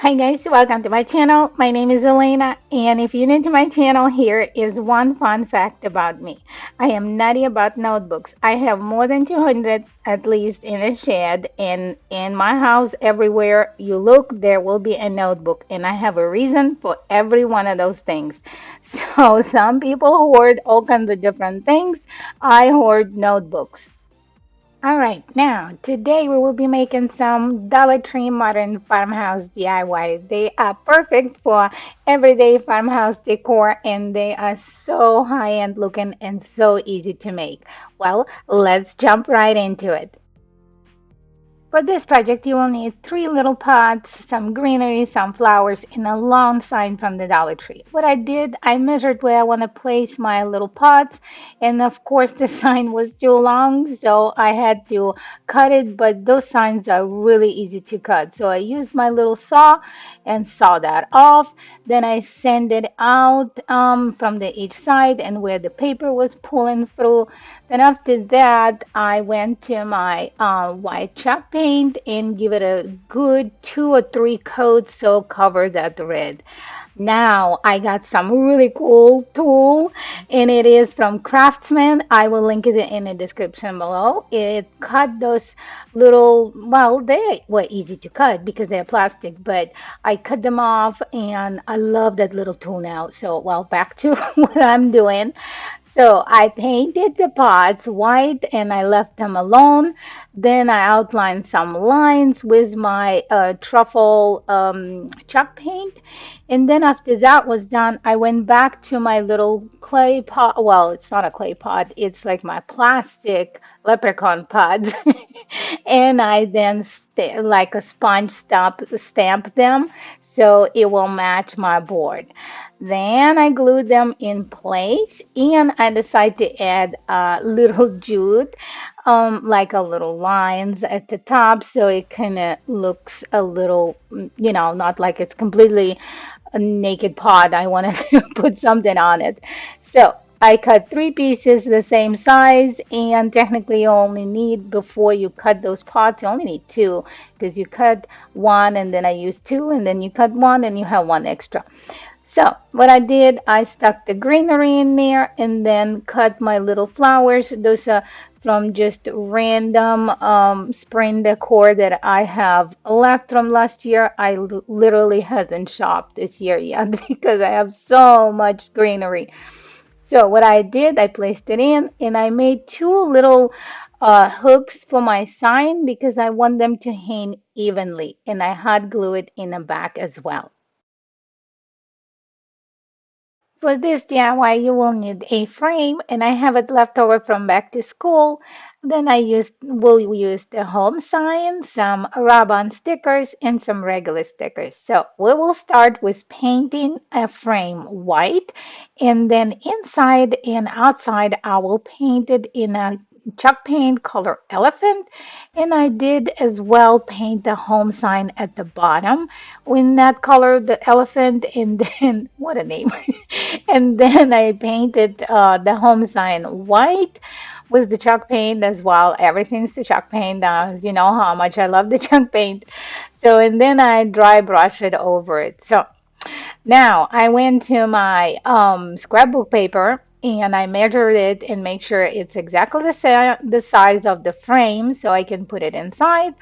Hi guys, welcome to my channel. My name is Elena, and if you're new to my channel, here is one fun fact about me. I am nutty about notebooks. I have more than 200 at least in a shed, and in my house, everywhere you look, there will be a notebook, and I have a reason for every one of those things. So some people hoard all kinds of different things. I hoard notebooks. All right, now today we will be making some Dollar Tree modern farmhouse DIY. They are perfect for everyday farmhouse decor and they are so high-end looking and so easy to make. Well, let's jump right into it. For this project, you will need three little pots, some greenery, some flowers, and a long sign from the Dollar Tree. What I did, I measured where I want to place my little pots, and of course, the sign was too long, so I had to cut it. But those signs are really easy to cut, so I used my little saw and saw that off. Then I sand it out from the each side and where the paper was pulling through. Then after that, I went to my white chalk paint and give it a good two or three coats so cover that red. Now I got some really cool tool and it is from Craftsman. I will link it in the description below. It cut those little, well, they were easy to cut because they're plastic, but I cut them off and I love that little tool now. So, well, back to what I'm doing. So I painted the pots white and I left them alone. Then I outlined some lines with my truffle chalk paint. And then after that was done, I went back to my little clay pot. Well, it's not a clay pot, it's like my plastic leprechaun pods. And I then like a sponge stamp them so it will match my board. Then I glued them in place and I decided to add a little jute, like a little lines at the top so it kind of looks a little, not like it's completely a naked pot. I wanted to put something on it. So I cut three pieces the same size, and technically you only need, before you cut those pots, you only need two because you cut one and then I used two, and then you cut one and you have one extra. So what I did, I stuck the greenery in there and then cut my little flowers. Those are from just random spring decor that I have left from last year. I literally hasn't shopped this year yet because I have so much greenery. So what I did, I placed it in and I made two little hooks for my sign because I want them to hang evenly, and I hot glue it in the back as well. For this DIY, you will need a frame, and I have it left over from back to school. Then will use the home sign, some rub-on stickers, and some regular stickers. So we will start with painting a frame white, and then inside and outside, I will paint it in a chalk paint color elephant, and I did as well paint the home sign at the bottom in that color, the elephant, and then what a name. And then I painted the home sign white with the chalk paint as well. Everything's the chalk paint. You know how much I love the chalk paint. So, and then I dry brush it over it. So now I went to my scrapbook paper and I measured it and make sure it's exactly the size of the frame so I can put it inside.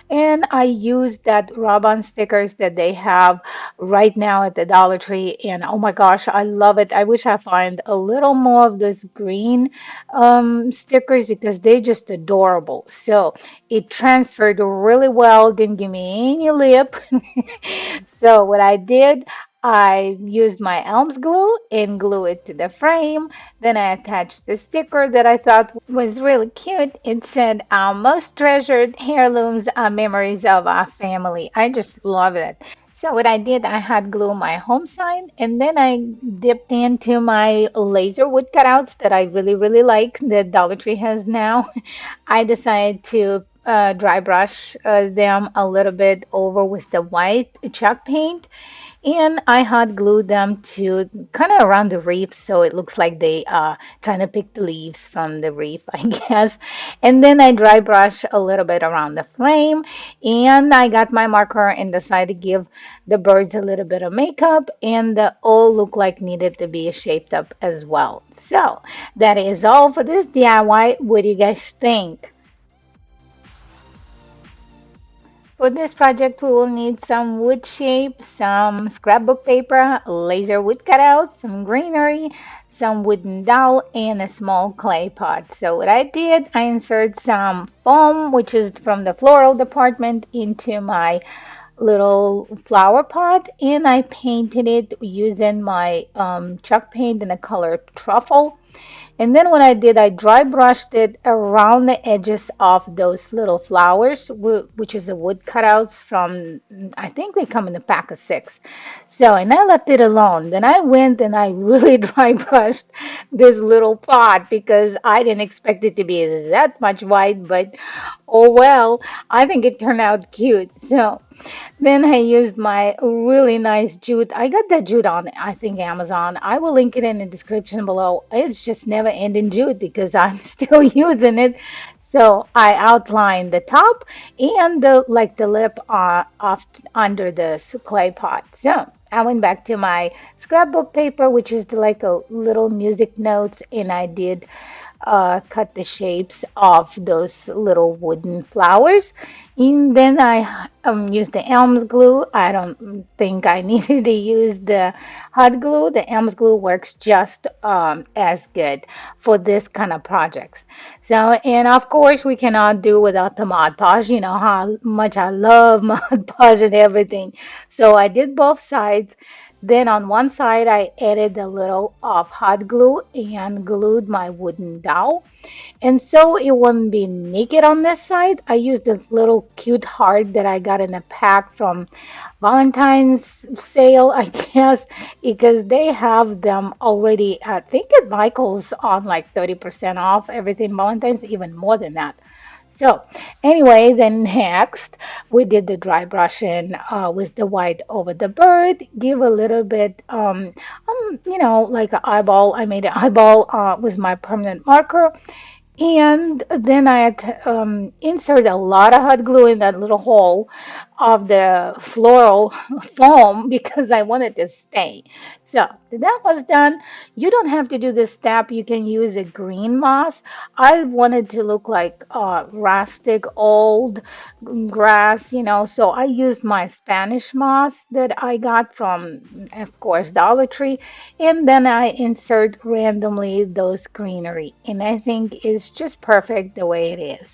And I used that rub-on stickers that they have right now at the Dollar Tree. And oh my gosh, I love it. I wish I find a little more of those green stickers because they're just adorable. So it transferred really well, didn't give me any lip. So what I did, I used my Elms glue and glue it to the frame. Then I attached the sticker that I thought was really cute. It said, "Our most treasured heirlooms are memories of our family." I just love it. So what I did, I had glue my home sign and then I dipped into my laser wood cutouts that I really, really like that Dollar Tree has now. I decided to dry brush them a little bit over with the white chalk paint, and I hot glued them to kind of around the reef, so it looks like they trying to pick the leaves from the reef, I guess. And then I dry brush a little bit around the flame, and I got my marker and decided to give the birds a little bit of makeup, and the all look like needed to be shaped up as well. So that is all for this DIY. What do you guys think? For this project, we will need some wood shape, some scrapbook paper, laser wood cutout, some greenery, some wooden dowel, and a small clay pot. So what I did, I insert some foam, which is from the floral department, into my little flower pot, and I painted it using my chalk paint in the color truffle. And then what I did, I dry brushed it around the edges of those little flowers, which is the wood cutouts from, I think they come in a pack of six. So, and I left it alone. Then I went and I really dry brushed this little pot because I didn't expect it to be that much white, but oh well, I think it turned out cute. So, then I used my really nice jute. I got that jute on, I think, Amazon. I will link it in the description below. It's just never ending jute because I'm still using it. So I outlined the top and the like the lip off under the clay pot. So I went back to my scrapbook paper, which is like a little music notes, and I did cut the shapes of those little wooden flowers. And then I used the Elms glue. I don't think I needed to use the hot glue. The Elms glue works just as good for this kind of projects. So, and of course, we cannot do without the Mod Podge. You know how much I love Mod Podge and everything. So I did both sides. Then on one side, I added a little of hot glue and glued my wooden dowel. And so it wouldn't be naked on this side, I used this little cute heart that I got in a pack from Valentine's sale, I guess, because they have them already, I think at Michael's on like 30% off everything Valentine's, even more than that. So anyway, then next we did the dry brushing with the white over the bird. Give a little bit, like an eyeball. I made an eyeball with my permanent marker, and then I had insert a lot of hot glue in that little hole of the floral foam because I wanted to stay. So that was done. You don't have to do this step. You can use a green moss. I wanted to look like rustic old grass, so I used my Spanish moss that I got from, of course, Dollar Tree, and then I insert randomly those greenery, and I think it's just perfect the way it is.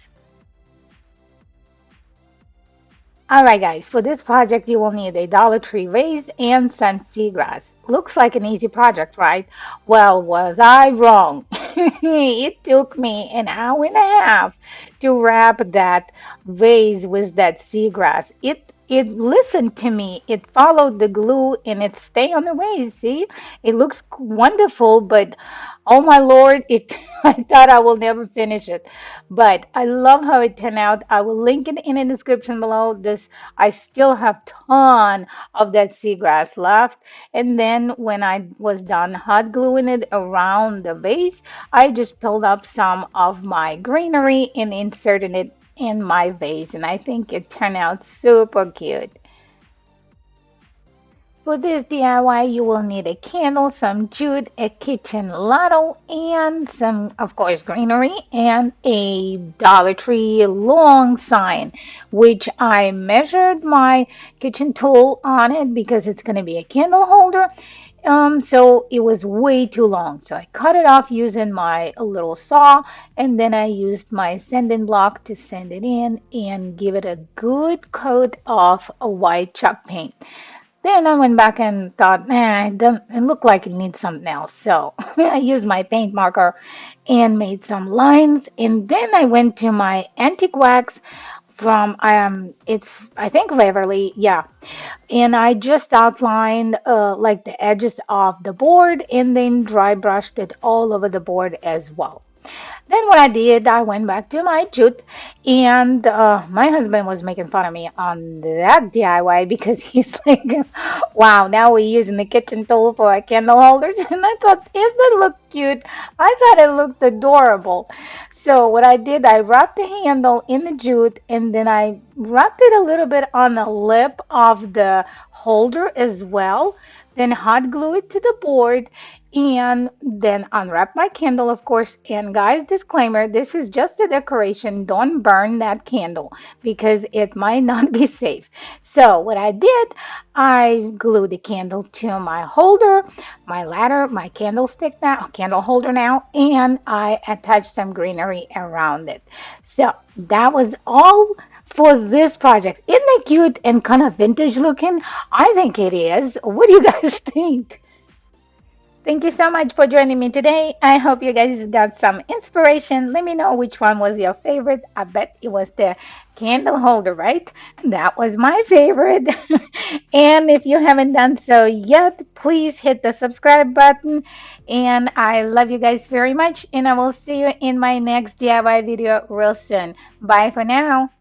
All right, guys, for this project, you will need a Dollar Tree vase and some seagrass. Looks like an easy project, right? Well, was I wrong? It took me an hour and a half to wrap that vase with that seagrass. It listened to me. It followed the glue and it stayed on the vase. See, it looks wonderful, but oh my Lord, it I thought I will never finish it. But I love how it turned out. I will link it in the description below. This I still have ton of that seagrass left. And then when I was done hot gluing it around the base, I just pulled up some of my greenery and inserted it in my vase. And I think it turned out super cute. For this DIY, you will need a candle, some jute, a kitchen ladle, and some, of course, greenery, and a Dollar Tree long sign, which I measured my kitchen tool on it because it's going to be a candle holder. So it was way too long. So I cut it off using my little saw, and then I used my sanding block to sand it in and give it a good coat of a white chalk paint. Then I went back and thought, it looked like it needs something else. So I used my paint marker and made some lines. And then I went to my antique wax from it's I think Waverly, yeah. And I just outlined like the edges of the board and then dry brushed it all over the board as well. Then what I did, I went back to my jute, and my husband was making fun of me on that DIY because he's like, "Wow, now we're using the kitchen tool for our candle holders," and I thought, "Isn't it look cute?" I thought it looked adorable. So what I did, I wrapped the handle in the jute, and then I wrapped it a little bit on the lip of the holder as well. Then hot glue it to the board and then unwrap my candle, of course. And guys, disclaimer, this is just a decoration. Don't burn that candle because it might not be safe. So what I did, I glued the candle to my holder, my ladder, my candlestick now, candle holder now, and I attached some greenery around it. So that was all for this project. Isn't it cute and kind of vintage looking? I think it is. What do you guys think? Thank you so much for joining me today. I hope you guys got some inspiration. Let me know which one was your favorite. I bet it was the candle holder, right? That was my favorite. And if you haven't done so yet, please hit the subscribe button. And I love you guys very much. And I will see you in my next DIY video real soon. Bye for now.